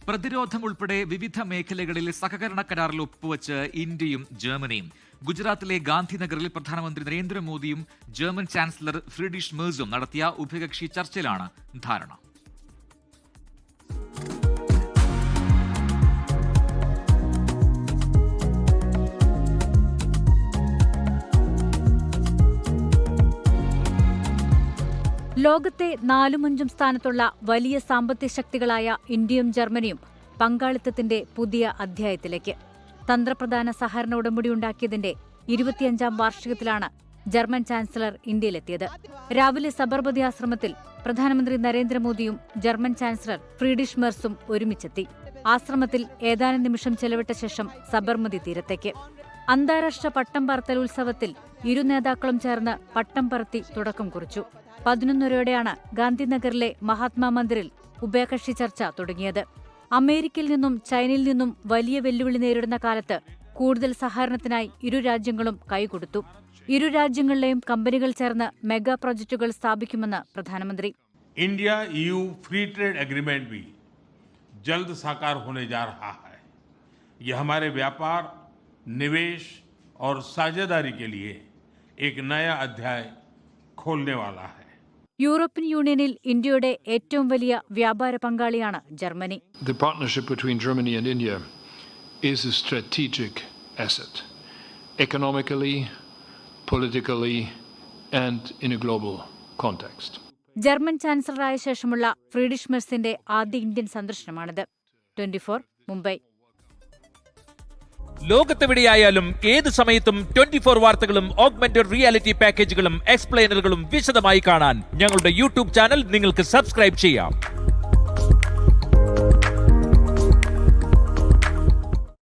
പ്രതിരോധം ഉൾപ്പെടെ വിവിധ മേഖലകളിൽ സഹകരണ കരാറിൽ ഒപ്പുവച്ച് ഇന്ത്യയും ജർമ്മനിയും. ഗുജറാത്തിലെ ഗാന്ധിനഗറിൽ പ്രധാനമന്ത്രി നരേന്ദ്രമോദിയും ജർമ്മൻ ചാൻസലർ ഫ്രീഡ്രിഷ് മെർസും നടത്തിയ ഉഭയകക്ഷി ചർച്ചയിലാണ് ധാരണ. ലോകത്തെ 4-5 സ്ഥാനത്തുള്ള വലിയ സാമ്പത്തിക ശക്തികളായ ഇന്ത്യയും ജർമ്മനിയും പങ്കാളിത്തത്തിന്റെ പുതിയ അധ്യായത്തിലേക്ക്. തന്ത്രപ്രധാന സഹകരണ ഉടമ്പടി ഉണ്ടാക്കിയതിന്റെ 25ാം വാർഷികത്തിലാണ് ജർമ്മൻ ചാൻസലർ ഇന്ത്യയിലെത്തിയത്. രാവിലെ സബർമതി ആശ്രമത്തിൽ പ്രധാനമന്ത്രി നരേന്ദ്രമോദിയും ജർമ്മൻ ചാൻസലർ ഫ്രീഡ്രിഷ് മെർസും ഒരുമിച്ചെത്തി. ആശ്രമത്തിൽ ഏതാനും നിമിഷം ചെലവിട്ട ശേഷം സബർമതി തീരത്തേക്ക്. അന്താരാഷ്ട്ര പട്ടം പറത്തൽ ഉത്സവത്തിൽ ഇരു നേതാക്കളും ചേർന്ന് പട്ടം പറത്തി തുടക്കം കുറിച്ചു. 11:30 ഗാന്ധിനഗറിലെ മഹാത്മാ മന്ദിറിൽ ഉഭയകക്ഷി ചർച്ച തുടങ്ങിയത്. അമേരിക്കയിൽ നിന്നും ചൈനയിൽ നിന്നും വലിയ വെല്ലുവിളി നേരിടുന്ന കാലത്ത് കൂടുതൽ സഹകരണത്തിനായി ഇരു രാജ്യങ്ങളും കൈകൊടുത്തു. ഇരു രാജ്യങ്ങളിലെയും കമ്പനികൾ ചേർന്ന് മെഗാ പ്രോജക്ടുകൾ സ്ഥാപിക്കുമെന്ന് പ്രധാനമന്ത്രി. India EU free trade agreement भी जल्द साकार होने जा रहा है. यह हमारे व्यापार, निवेश और साझेदारी के लिए एक नया अध्याय खोलने वाला है. യൂറോപ്യൻ യൂണിയനിൽ ഇന്ത്യയുടെ ഏറ്റവും വലിയ വ്യാപാര പങ്കാളിയാണ് Germany. The partnership between Germany and India is a strategic asset, economically, politically, and in a global context. German ചാൻസലറായ ശേഷമുള്ള ഫ്രീഡ്രിഷ് മെർസിന്റെ ആദ്യ ഇന്ത്യൻ സന്ദർശനമാണിത്. 24 മുംബൈ. ലോകത്തെവിടെയായാലും ഏത് സമയത്തും 24 വാർത്തകളും ഓഗ്മെന്റഡ് റിയാലിറ്റി പാക്കേജുകളും എക്സ്പ്ലെയിനറുകളും വിശദമായി കാണാൻ ഞങ്ങളുടെ യൂട്യൂബ് ചാനൽ നിങ്ങൾക്ക് സബ്സ്ക്രൈബ് ചെയ്യാം.